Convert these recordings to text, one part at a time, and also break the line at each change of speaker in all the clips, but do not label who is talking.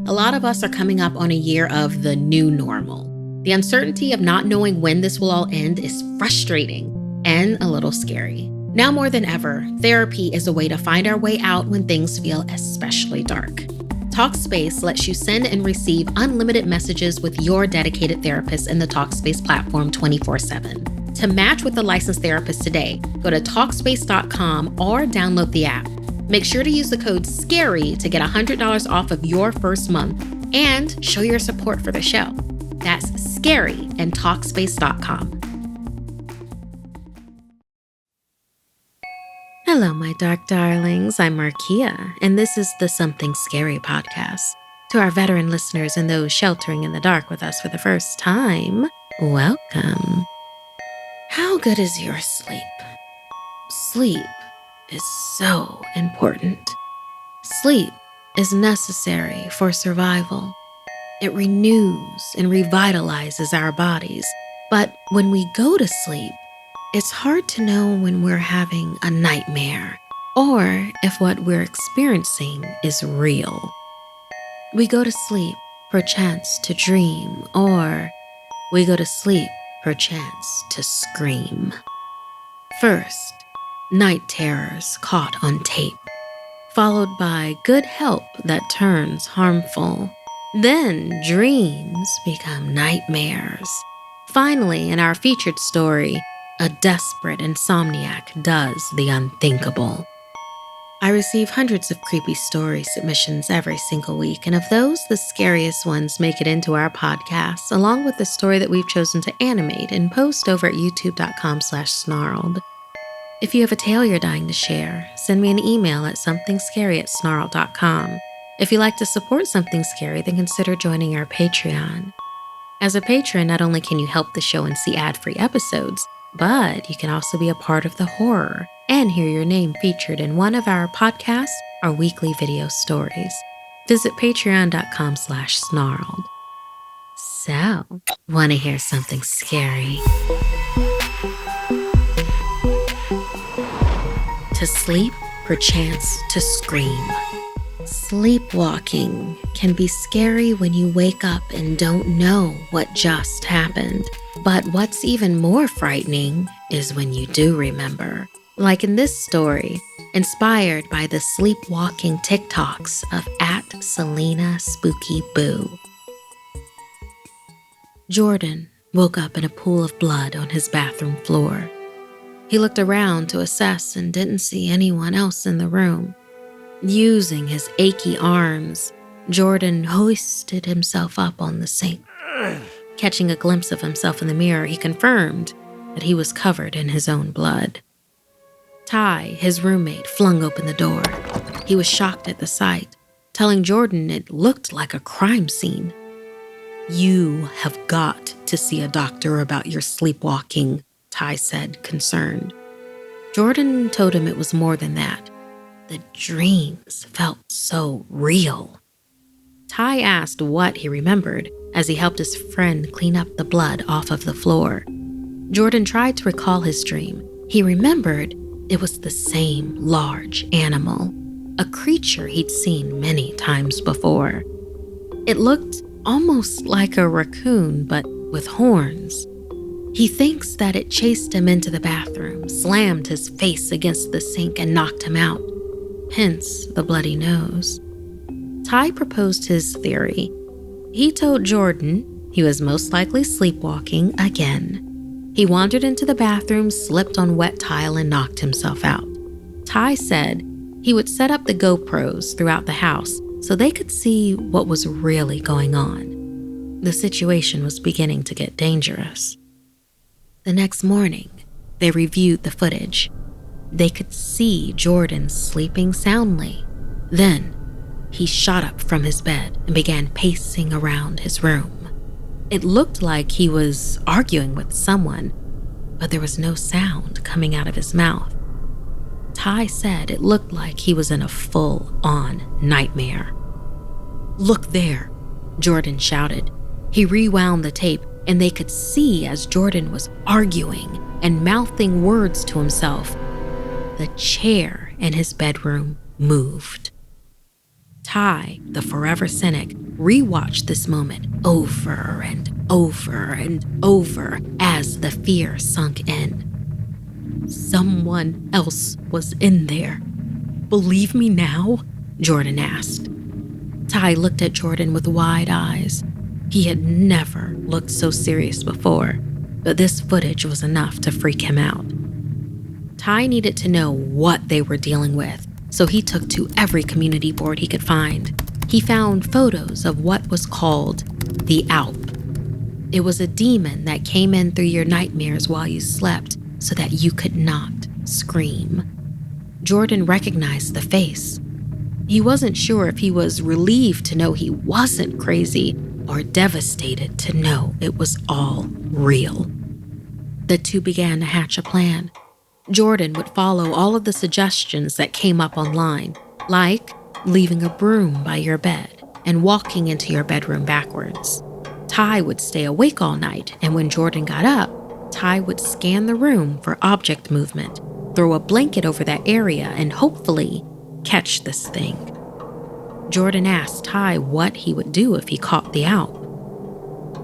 A lot of us are coming up on a year of the new normal. The uncertainty of not knowing when this will all end is frustrating and a little scary. Now more than ever, therapy is a way to find our way out when things feel especially dark. Talkspace lets you send and receive unlimited messages with your dedicated therapist in the Talkspace platform 24/7. To match with a licensed therapist today, go to Talkspace.com or download the app. Make sure to use the code SCARY to get $100 off of your first month and show your support for the show. That's SCARY and Talkspace.com. Hello, my dark darlings. I'm Markeia, and this is the Something Scary podcast. To our veteran listeners and those sheltering in the dark with us for the first time, welcome. How good is your sleep? Sleep is so important. Sleep is necessary for survival. It renews and revitalizes our bodies. But when we go to sleep, it's hard to know when we're having a nightmare or if what we're experiencing is real. We go to sleep, perchance to dream, or we go to sleep, perchance to scream. First, night terrors caught on tape, followed by good help that turns harmful. Then dreams become nightmares. Finally, in our featured story, a desperate insomniac does the unthinkable. I receive hundreds of creepy story submissions every single week, and of those, the scariest ones make it into our podcast, along with the story that we've chosen to animate and post over at youtube.com/snarled. If you have a tale you're dying to share, send me an email at somethingscary@snarled.com. If you'd like to support Something Scary, then consider joining our Patreon. As a patron, not only can you help the show and see ad-free episodes, but you can also be a part of the horror and hear your name featured in one of our podcasts or weekly video stories. Visit patreon.com/snarled. So, want to hear something scary? To sleep, perchance to scream. Sleepwalking can be scary when you wake up and don't know what just happened. But what's even more frightening is when you do remember. Like in this story, inspired by the sleepwalking TikToks of @SelenaSpookyBoo. Jordan woke up in a pool of blood on his bathroom floor. He looked around to assess and didn't see anyone else in the room. Using his achy arms, Jordan hoisted himself up on the sink. Catching a glimpse of himself in the mirror, he confirmed that he was covered in his own blood. Ty, his roommate, flung open the door. He was shocked at the sight, telling Jordan it looked like a crime scene. "You have got to see a doctor about your sleepwalking," Ty said, concerned. Jordan told him it was more than that. The dreams felt so real. Ty asked what he remembered as he helped his friend clean up the blood off of the floor. Jordan tried to recall his dream. He remembered it was the same large animal, a creature he'd seen many times before. It looked almost like a raccoon, but with horns. He thinks that it chased him into the bathroom, slammed his face against the sink, and knocked him out, hence the bloody nose. Ty proposed his theory. He told Jordan he was most likely sleepwalking again. He wandered into the bathroom, slipped on wet tile, and knocked himself out. Ty said he would set up the GoPros throughout the house so they could see what was really going on. The situation was beginning to get dangerous. The next morning, they reviewed the footage. They could see Jordan sleeping soundly. Then, he shot up from his bed and began pacing around his room. It looked like he was arguing with someone, but there was no sound coming out of his mouth. Ty said it looked like he was in a full-on nightmare. "Look there," Jordan shouted. He rewound the tape, and they could see as Jordan was arguing and mouthing words to himself. The chair in his bedroom moved. Ty, the forever cynic, rewatched this moment over and over and over as the fear sunk in. Someone else was in there. Believe me now? Jordan asked. Ty looked at Jordan with wide eyes. He had never looked so serious before, but this footage was enough to freak him out. Ty needed to know what they were dealing with, so he took to every community board he could find. He found photos of what was called the Alp. It was a demon that came in through your nightmares while you slept so that you could not scream. Jordan recognized the face. He wasn't sure if he was relieved to know he wasn't crazy or devastated to know it was all real. The two began to hatch a plan. Jordan would follow all of the suggestions that came up online, like leaving a broom by your bed and walking into your bedroom backwards. Ty would stay awake all night, and when Jordan got up, Ty would scan the room for object movement, throw a blanket over that area, and hopefully catch this thing. Jordan asked Ty what he would do if he caught the Alp.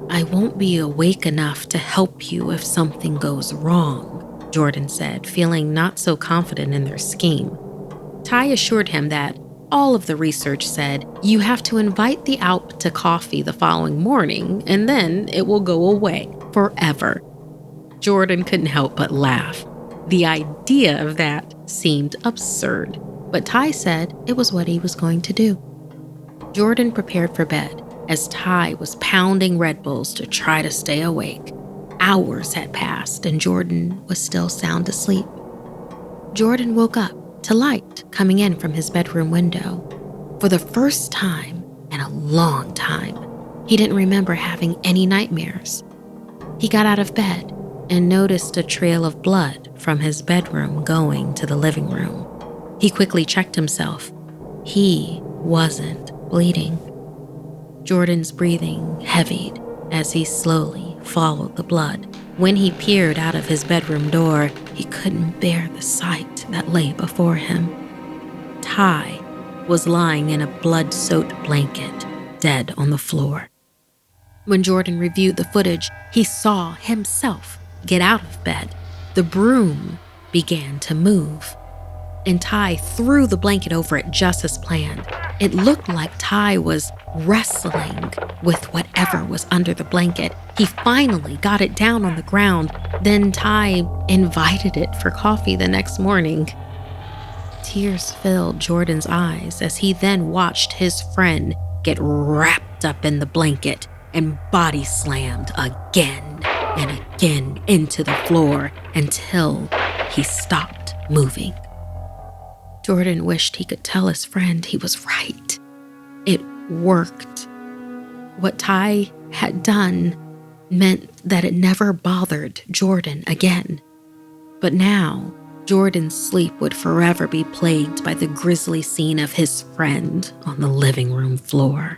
I won't be awake enough to help you if something goes wrong, Jordan said, feeling not so confident in their scheme. Ty assured him that all of the research said you have to invite the Alp to coffee the following morning, and then it will go away forever. Jordan couldn't help but laugh. The idea of that seemed absurd, but Ty said it was what he was going to do. Jordan prepared for bed as Ty was pounding Red Bulls to try to stay awake. Hours had passed and Jordan was still sound asleep. Jordan woke up to light coming in from his bedroom window. For the first time in a long time, he didn't remember having any nightmares. He got out of bed and noticed a trail of blood from his bedroom going to the living room. He quickly checked himself. He wasn't bleeding. Jordan's breathing heavied as he slowly followed the blood. When he peered out of his bedroom door, he couldn't bear the sight that lay before him. Ty was lying in a blood-soaked blanket, dead on the floor. When Jordan reviewed the footage, he saw himself get out of bed. The broom began to move, and Ty threw the blanket over it just as planned. It looked like Ty was wrestling with whatever was under the blanket. He finally got it down on the ground. Then Ty invited it for coffee the next morning. Tears filled Jordan's eyes as he then watched his friend get wrapped up in the blanket and body slammed again and again into the floor until he stopped moving. Jordan wished he could tell his friend he was right. It worked. What Ty had done meant that it never bothered Jordan again. But now, Jordan's sleep would forever be plagued by the grisly scene of his friend on the living room floor.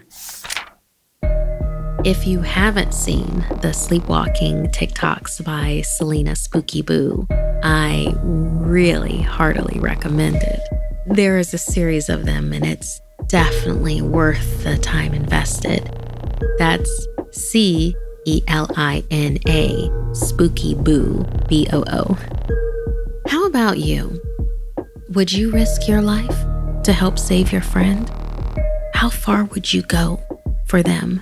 If you haven't seen the sleepwalking TikToks by Selena Spooky Boo, I really heartily recommend it. There is a series of them, and it's definitely worth the time invested. That's Celina, Spooky Boo, BOO. How about you? Would you risk your life to help save your friend? How far would you go for them?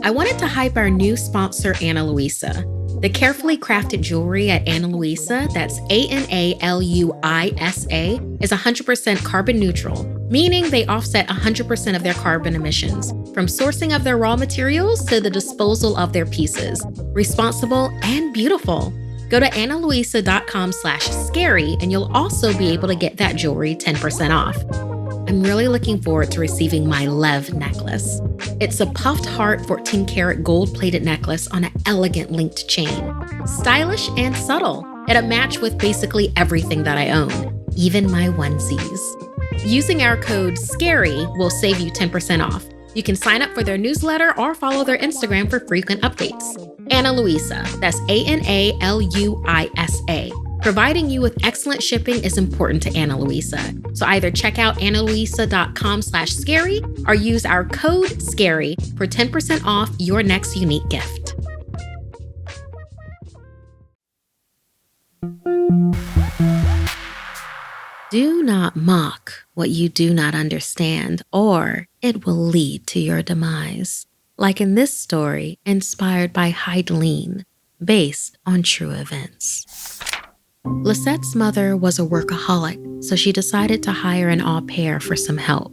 I wanted to hype our new sponsor, Ana Luisa. The carefully crafted jewelry at Ana Luisa, that's ANALUISA, is 100% carbon neutral, meaning they offset 100% of their carbon emissions, from sourcing of their raw materials to the disposal of their pieces. Responsible and beautiful. Go to analuisa.com/scary and you'll also be able to get that jewelry 10% off. I'm really looking forward to receiving my Lev necklace. It's a puffed heart 14-karat gold-plated necklace on an elegant linked chain. Stylish and subtle. It'll match with basically everything that I own, even my onesies. Using our code SCARY will save you 10% off. You can sign up for their newsletter or follow their Instagram for frequent updates. Ana Luisa, that's ANALUISA. Providing you with excellent shipping is important to Ana Luisa. So either check out analuisa.com/scary or use our code SCARY for 10% off your next unique gift. Do not mock what you do not understand, or it will lead to your demise. Like in this story, inspired by Hydleen, based on true events. Lisette's mother was a workaholic, so she decided to hire an au pair for some help.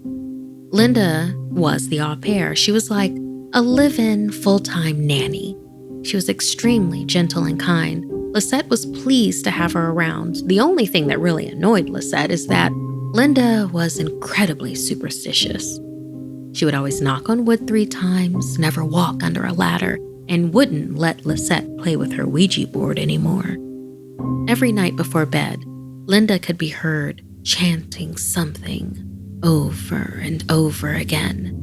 Linda was the au pair. She was like a live-in full-time nanny. She was extremely gentle and kind. Lisette was pleased to have her around. The only thing that really annoyed Lisette is that Linda was incredibly superstitious. She would always knock on wood 3 times, never walk under a ladder, and wouldn't let Lisette play with her Ouija board anymore. Every night before bed, Linda could be heard chanting something over and over again.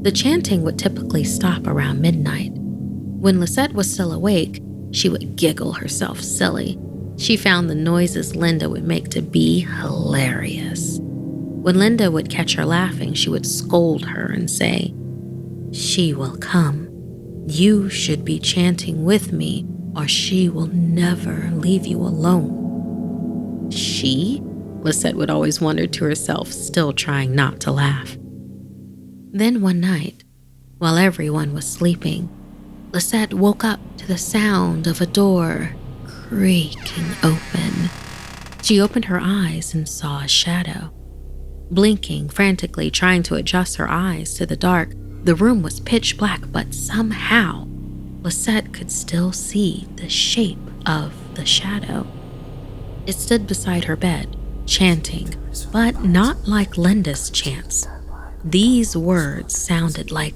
The chanting would typically stop around midnight. When Lisette was still awake, she would giggle herself silly. She found the noises Linda would make to be hilarious. When Linda would catch her laughing, she would scold her and say, "She will come. You should be chanting with me, or she will never leave you alone." She? Lisette would always wonder to herself, still trying not to laugh. Then one night, while everyone was sleeping, Lisette woke up to the sound of a door creaking open. She opened her eyes and saw a shadow. Blinking frantically, trying to adjust her eyes to the dark, the room was pitch black, but somehow Lisette could still see the shape of the shadow. It stood beside her bed, chanting, but not like Linda's chants. These words sounded like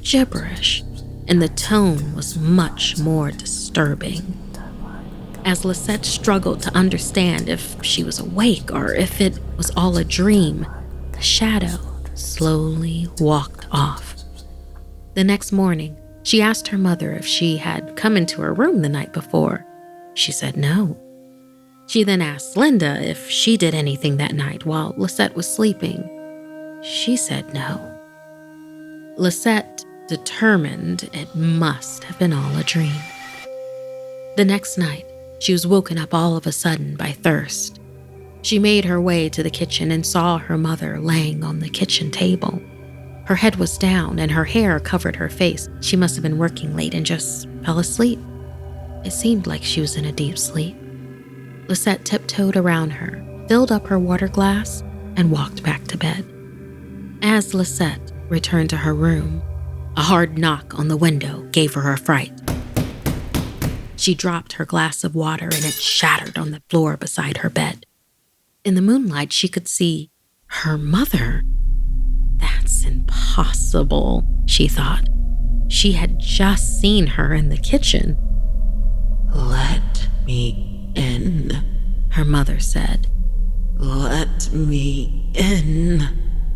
gibberish, and the tone was much more disturbing. As Lisette struggled to understand if she was awake or if it was all a dream, the shadow slowly walked off. The next morning, she asked her mother if she had come into her room the night before. She said no. She then asked Linda if she did anything that night while Lisette was sleeping. She said no. Lisette determined it must have been all a dream. The next night, she was woken up all of a sudden by thirst. She made her way to the kitchen and saw her mother laying on the kitchen table. Her head was down and her hair covered her face. She must have been working late and just fell asleep. It seemed like she was in a deep sleep. Lisette tiptoed around her, filled up her water glass, and walked back to bed. As Lisette returned to her room, a hard knock on the window gave her a fright. She dropped her glass of water and it shattered on the floor beside her bed. In the moonlight, she could see her mother. That's impossible, she thought. She had just seen her in the kitchen.
"Let me in,"
her mother said.
"Let me in,"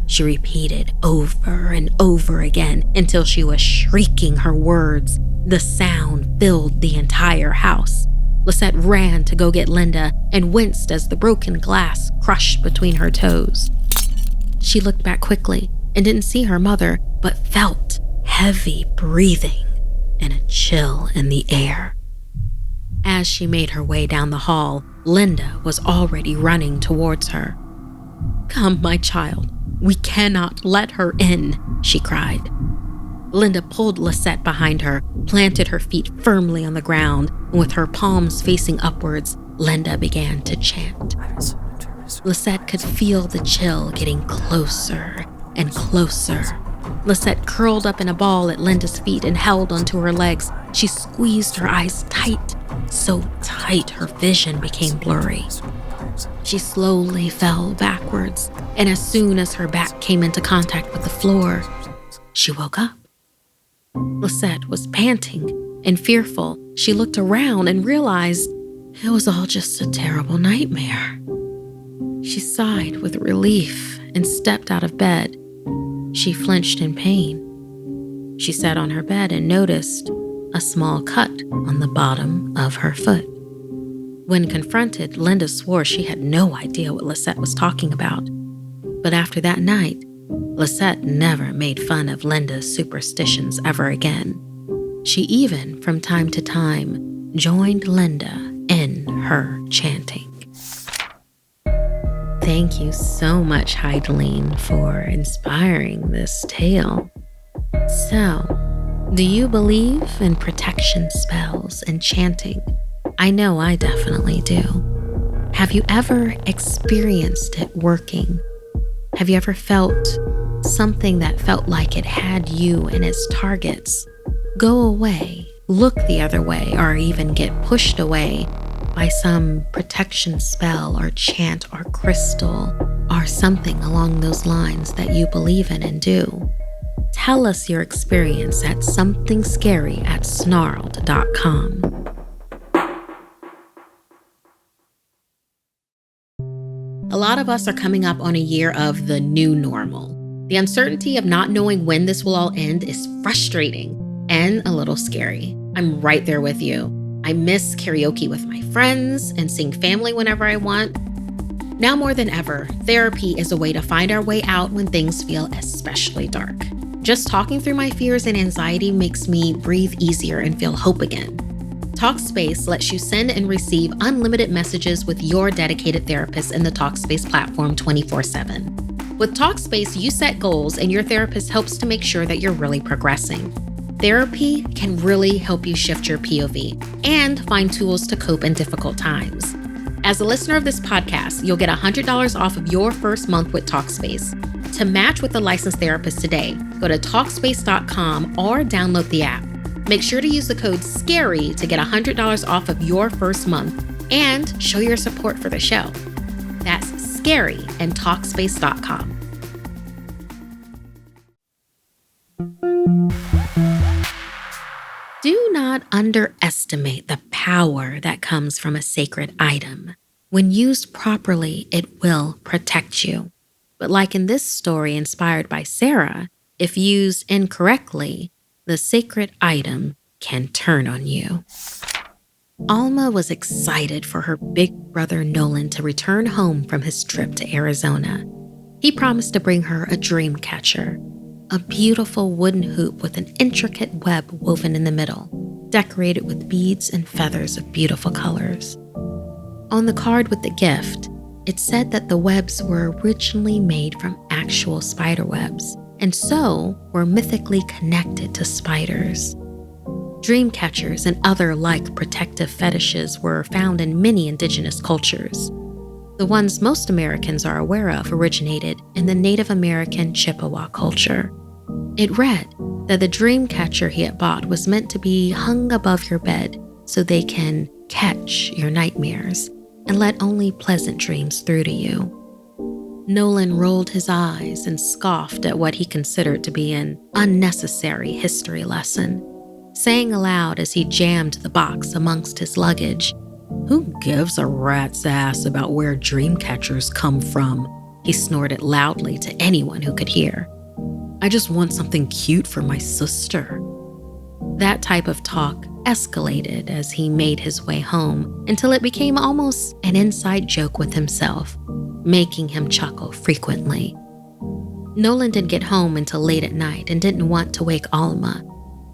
she repeated over and over again until she was shrieking her words. The sound filled the entire house. Lisette ran to go get Linda and winced as the broken glass crushed between her toes. She looked back quickly and didn't see her mother, but felt heavy breathing and a chill in the air. As she made her way down the hall, Linda was already running towards her. "Come, my child. We cannot let her in," she cried. Linda pulled Lisette behind her, planted her feet firmly on the ground, and with her palms facing upwards, Linda began to chant. Lisette could feel the chill getting closer and closer. Lisette curled up in a ball at Linda's feet and held onto her legs. She squeezed her eyes tight, so tight her vision became blurry. She slowly fell backwards, and as soon as her back came into contact with the floor, she woke up. Lisette was panting and fearful. She looked around and realized it was all just a terrible nightmare. She sighed with relief and stepped out of bed. She flinched in pain. She sat on her bed and noticed a small cut on the bottom of her foot. When confronted, Linda swore she had no idea what Lisette was talking about. But after that night, Lisette never made fun of Linda's superstitions ever again. She even, from time to time, joined Linda in her chanting. Thank you so much, Hydleen, for inspiring this tale. So, do you believe in protection spells and chanting? I know I definitely do. Have you ever experienced it working? Have you ever felt something that felt like it had you in its targets go away, look the other way, or even get pushed away by some protection spell or chant or crystal or something along those lines that you believe in and do? Tell us your experience at SomethingScary@snarled.com. A lot of us are coming up on a year of the new normal. The uncertainty of not knowing when this will all end is frustrating and a little scary. I'm right there with you. I miss karaoke with my friends and seeing family whenever I want. Now more than ever, therapy is a way to find our way out when things feel especially dark. Just talking through my fears and anxiety makes me breathe easier and feel hope again. Talkspace lets you send and receive unlimited messages with your dedicated therapist in the Talkspace platform 24/7. With Talkspace, you set goals and your therapist helps to make sure that you're really progressing. Therapy can really help you shift your POV and find tools to cope in difficult times. As a listener of this podcast, you'll get $100 off of your first month with Talkspace. To match with a licensed therapist today, go to Talkspace.com or download the app. Make sure to use the code SCARY to get $100 off of your first month and show your support for the show. That's SCARY and Talkspace.com. Do not underestimate the power that comes from a sacred item. When used properly, it will protect you. But like in this story inspired by Sarah, if used incorrectly, the sacred item can turn on you. Alma was excited for her big brother Nolan to return home from his trip to Arizona. He promised to bring her a dream catcher, a beautiful wooden hoop with an intricate web woven in the middle, decorated with beads and feathers of beautiful colors. On the card with the gift, it said that the webs were originally made from actual spider webs, and so were mythically connected to spiders. Dream catchers and other like protective fetishes were found in many indigenous cultures. The ones most Americans are aware of originated in the Native American Chippewa culture. It read that the dream catcher he had bought was meant to be hung above your bed so they can catch your nightmares and let only pleasant dreams through to you. Nolan rolled his eyes and scoffed at what he considered to be an unnecessary history lesson, saying aloud as he jammed the box amongst his luggage, "Who gives a rat's ass about where dream catchers come from?" He snorted loudly to anyone who could hear. "I just want something cute for my sister." That type of talk escalated as he made his way home until it became almost an inside joke with himself, making him chuckle frequently. Nolan didn't get home until late at night and didn't want to wake Alma,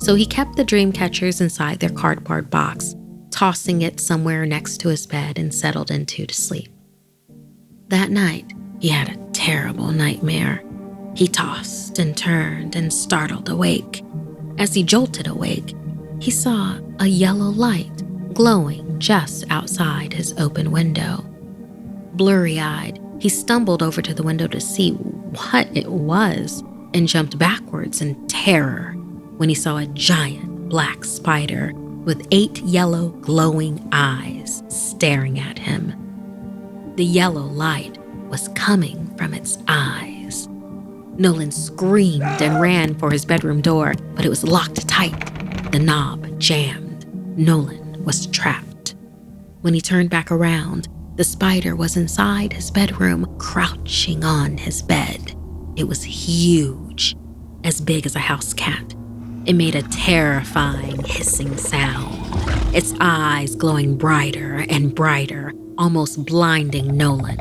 so he kept the dream catchers inside their cardboard box, tossing it somewhere next to his bed and settled into to sleep. That night, he had a terrible nightmare. He tossed and turned and startled awake. As he jolted awake, he saw a yellow light glowing just outside his open window. Blurry-eyed, he stumbled over to the window to see what it was and jumped backwards in terror when he saw a giant black spider with 8 yellow glowing eyes staring at him. The yellow light was coming from its eyes. Nolan screamed and ran for his bedroom door, but it was locked tight. The knob jammed. Nolan was trapped. When he turned back around, the spider was inside his bedroom, crouching on his bed. It was huge, as big as a house cat. It made a terrifying hissing sound. its eyes glowing brighter and brighter, almost blinding Nolan.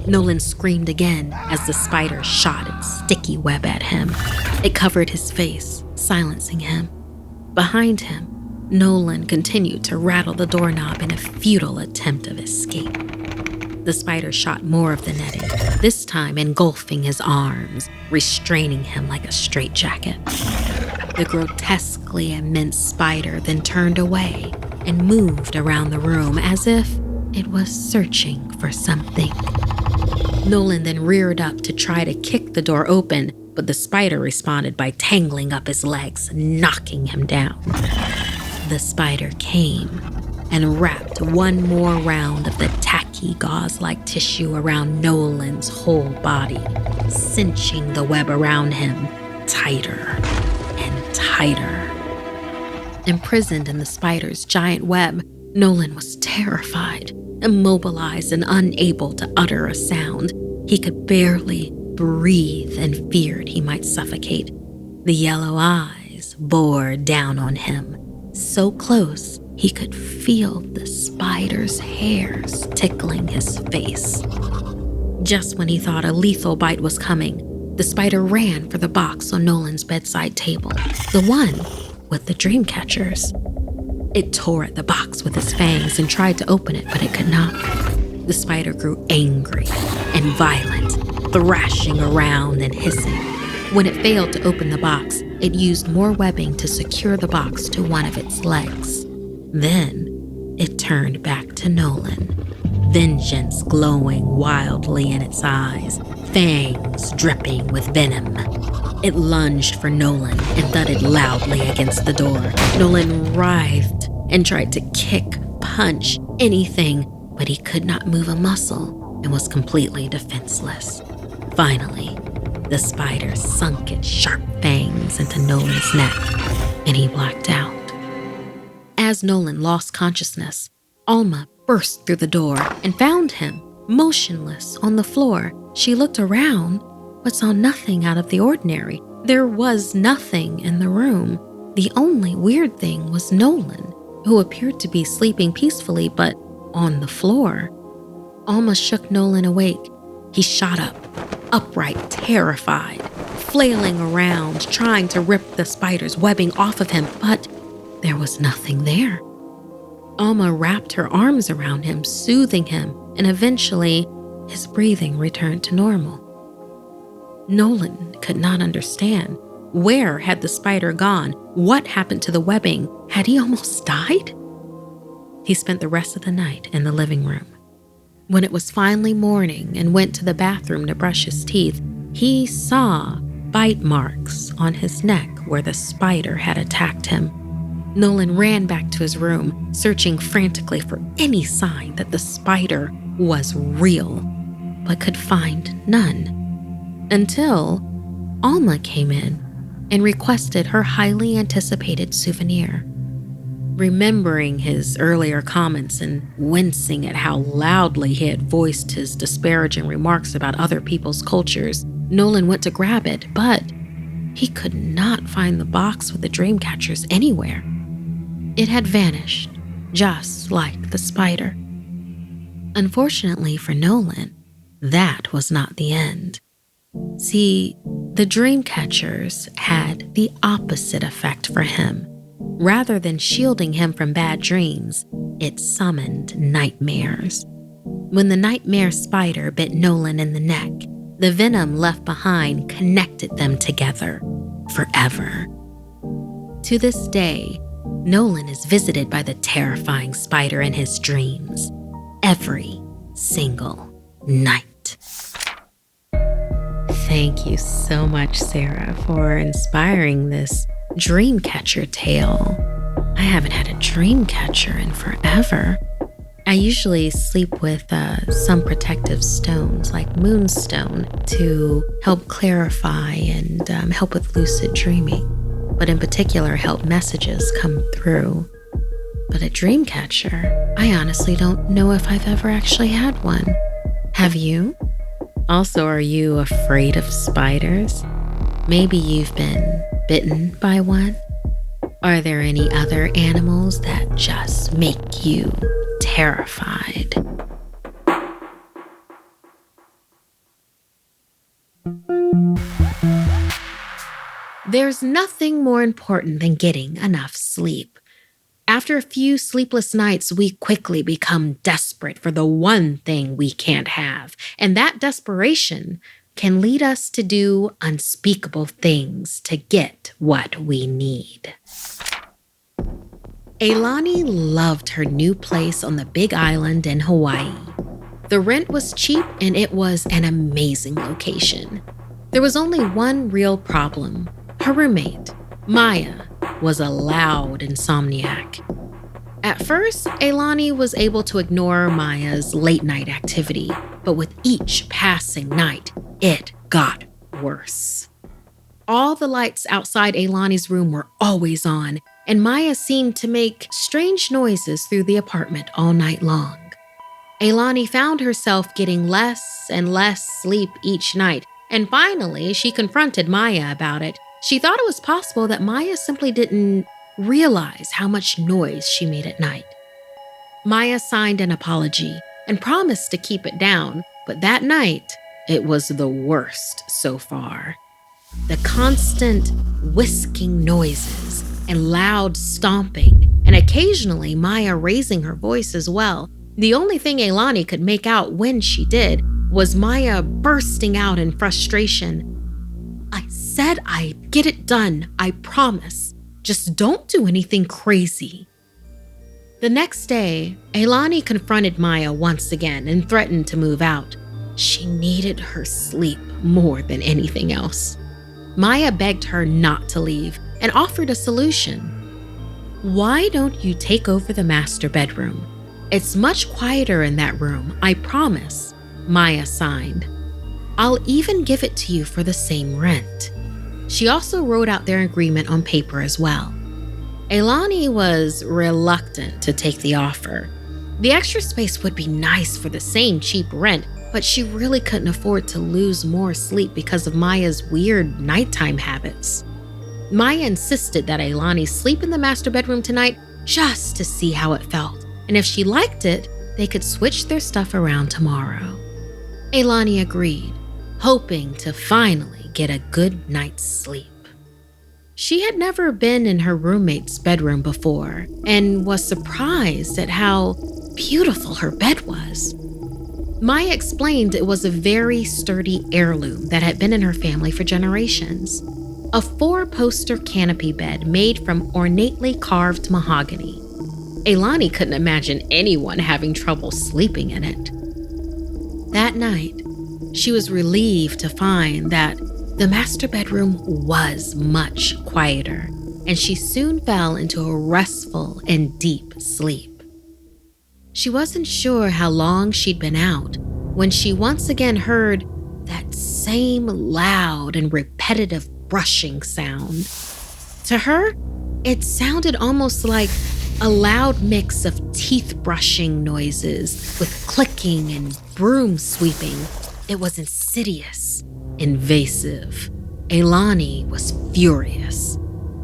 Nolan screamed again as the spider shot its sticky web at him. It covered his face, silencing him. Behind him, Nolan continued to rattle the doorknob in a futile attempt of escape. The spider shot more of the netting, this time engulfing his arms, restraining him like a straitjacket. The grotesquely immense spider then turned away and moved around the room as if it was searching for something. Nolan then reared up to try to kick the door open, but the spider responded by tangling up his legs, knocking him down. The spider came and wrapped one more round of the tacky gauze-like tissue around Nolan's whole body, cinching the web around him tighter and tighter. Imprisoned in the spider's giant web, Nolan was terrified, immobilized and unable to utter a sound. He could barely breathe and feared he might suffocate. The yellow eyes bore down on him, so close he could feel the spider's hairs tickling his face. Just when he thought a lethal bite was coming, the spider ran for the box on Nolan's bedside table, the one with the dream catchers. It tore at the box with its fangs and tried to open it, but it could not. The spider grew angry and violent, thrashing around and hissing. When it failed to open the box, it used more webbing to secure the box to one of its legs. Then it turned back to Nolan, vengeance glowing wildly in its eyes, fangs dripping with venom. It lunged for Nolan and thudded loudly against the door. Nolan writhed and tried to kick, punch, anything, but he could not move a muscle and was completely defenseless. Finally, the spider sunk its sharp fangs into Nolan's neck, and he blacked out. As Nolan lost consciousness, Alma burst through the door and found him motionless on the floor. She looked around, but saw nothing out of the ordinary. There was nothing in the room. The only weird thing was Nolan, who appeared to be sleeping peacefully, but on the floor. Alma shook Nolan awake. He shot up, upright, terrified, flailing around, trying to rip the spider's webbing off of him, but there was nothing there. Alma wrapped her arms around him, soothing him, and eventually his breathing returned to normal. Nolan could not understand. Where had the spider gone? What happened to the webbing? Had he almost died? He spent the rest of the night in the living room. When it was finally morning and went to the bathroom to brush his teeth, he saw bite marks on his neck where the spider had attacked him. Nolan ran back to his room, searching frantically for any sign that the spider was real, but could find none. Until Alma came in and requested her highly anticipated souvenir. Remembering his earlier comments and wincing at how loudly he had voiced his disparaging remarks about other people's cultures, Nolan went to grab it, but he could not find the box with the dream catchers anywhere. It had vanished, just like the spider. Unfortunately for Nolan, that was not the end. See, the dream catchers had the opposite effect for him. Rather than shielding him from bad dreams, it summoned nightmares. When the nightmare spider bit Nolan in the neck, the venom left behind connected them together forever. To this day, Nolan is visited by the terrifying spider in his dreams every single night. Thank you so much, Sarah, for inspiring this dreamcatcher tale. I haven't had a dreamcatcher in forever. I usually sleep with some protective stones like moonstone to help clarify and help with lucid dreaming, but in particular help messages come through. But a dreamcatcher, I honestly don't know if I've ever actually had one. Have you? Also, are you afraid of spiders? Maybe you've been bitten by one? Are there any other animals that just make you terrified? There's nothing more important than getting enough sleep. After a few sleepless nights, we quickly become desperate for the one thing we can't have, and that desperation can lead us to do unspeakable things to get what we need. Ailani loved her new place on the Big Island in Hawaii. The rent was cheap and it was an amazing location. There was only one real problem. Her roommate, Maya, was a loud insomniac. At first, Ailani was able to ignore Maya's late-night activity, but with each passing night, it got worse. All the lights outside Ailani's room were always on, and Maya seemed to make strange noises through the apartment all night long. Ailani found herself getting less and less sleep each night, and finally, she confronted Maya about it. She thought it was possible that Maya simply didn't realize how much noise she made at night. Maya signed an apology and promised to keep it down, but that night, it was the worst so far. The constant whisking noises and loud stomping, and occasionally Maya raising her voice as well. The only thing Ailani could make out when she did was Maya bursting out in frustration. "I said I'd get it done, I promise. Just don't do anything crazy." The next day, Ailani confronted Maya once again and threatened to move out. She needed her sleep more than anything else. Maya begged her not to leave and offered a solution. "Why don't you take over the master bedroom? It's much quieter in that room, I promise," Maya signed. "I'll even give it to you for the same rent." She also wrote out their agreement on paper as well. Ailani was reluctant to take the offer. The extra space would be nice for the same cheap rent, but she really couldn't afford to lose more sleep because of Maya's weird nighttime habits. Maya insisted that Ailani sleep in the master bedroom tonight just to see how it felt, and if she liked it, they could switch their stuff around tomorrow. Ailani agreed, hoping to finally get a good night's sleep. She had never been in her roommate's bedroom before and was surprised at how beautiful her bed was. Maya explained it was a very sturdy heirloom that had been in her family for generations. A 4-poster canopy bed made from ornately carved mahogany. Ailani couldn't imagine anyone having trouble sleeping in it. That night, she was relieved to find that the master bedroom was much quieter, and she soon fell into a restful and deep sleep. She wasn't sure how long she'd been out when she once again heard that same loud and repetitive brushing sound. To her, it sounded almost like a loud mix of teeth brushing noises with clicking and broom sweeping. It was insidious, invasive. Ailani was furious.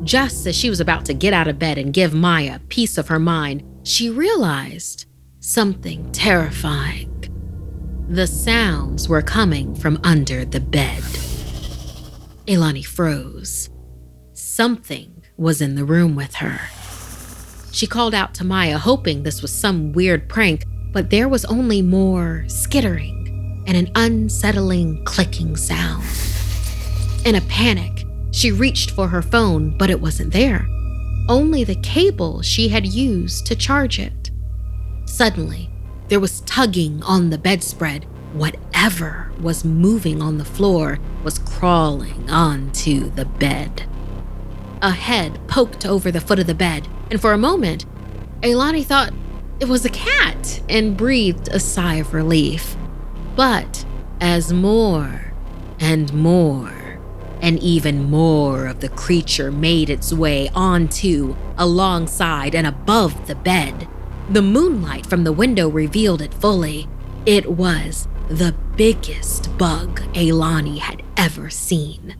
Just as she was about to get out of bed and give Maya a piece of her mind, she realized something terrifying. The sounds were coming from under the bed. Ailani froze. Something was in the room with her. She called out to Maya, hoping this was some weird prank, but there was only more skittering and an unsettling clicking sound. In a panic, she reached for her phone, but it wasn't there. Only the cable she had used to charge it. Suddenly, there was tugging on the bedspread. Whatever was moving on the floor was crawling onto the bed. A head poked over the foot of the bed, and for a moment, Ailani thought it was a cat and breathed a sigh of relief. But as more and more and even more of the creature made its way onto, alongside, and above the bed, the moonlight from the window revealed it fully. It was the biggest bug Ailani had ever seen.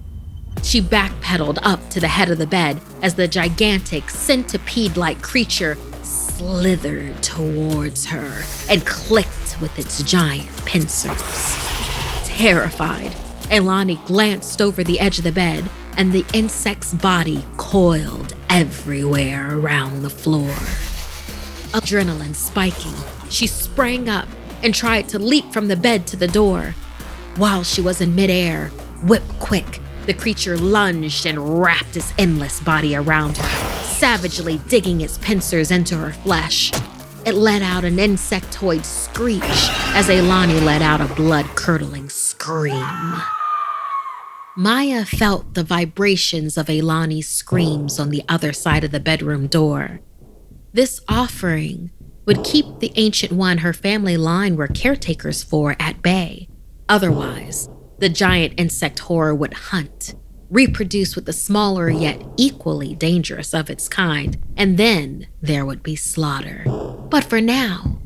She backpedaled up to the head of the bed as the gigantic centipede-like creature slithered towards her and clicked with its giant pincers. Terrified, Elani glanced over the edge of the bed, and the insect's body coiled everywhere around the floor. Adrenaline spiking, she sprang up and tried to leap from the bed to the door. While she was in midair, whip quick, the creature lunged and wrapped its endless body around her, savagely digging its pincers into her flesh. It let out an insectoid screech as Elani let out a blood-curdling scream. Maya felt the vibrations of Elani's screams on the other side of the bedroom door. This offering would keep the Ancient One her family line were caretakers for at bay. Otherwise, the giant insect horror would hunt, reproduce with the smaller yet equally dangerous of its kind, and then there would be slaughter. But for now,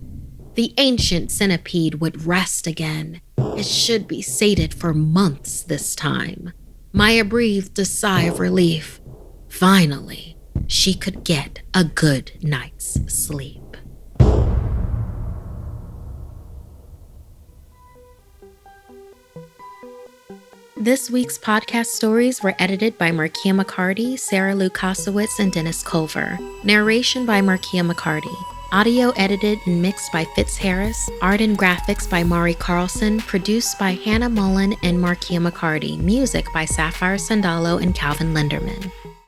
the ancient centipede would rest again. It should be sated for months this time. Maya breathed a sigh of relief. Finally, she could get a good night's sleep. This week's podcast stories were edited by Markeia McCarty, Sarah Lukasiewicz, and Dennis Culver. Narration by Markeia McCarty. Audio edited and mixed by Fitz Harris. Art and graphics by Mari Carlson. Produced by Hannah Mullen and Markeia McCarty. Music by Sapphire Sandalo and Calvin Linderman.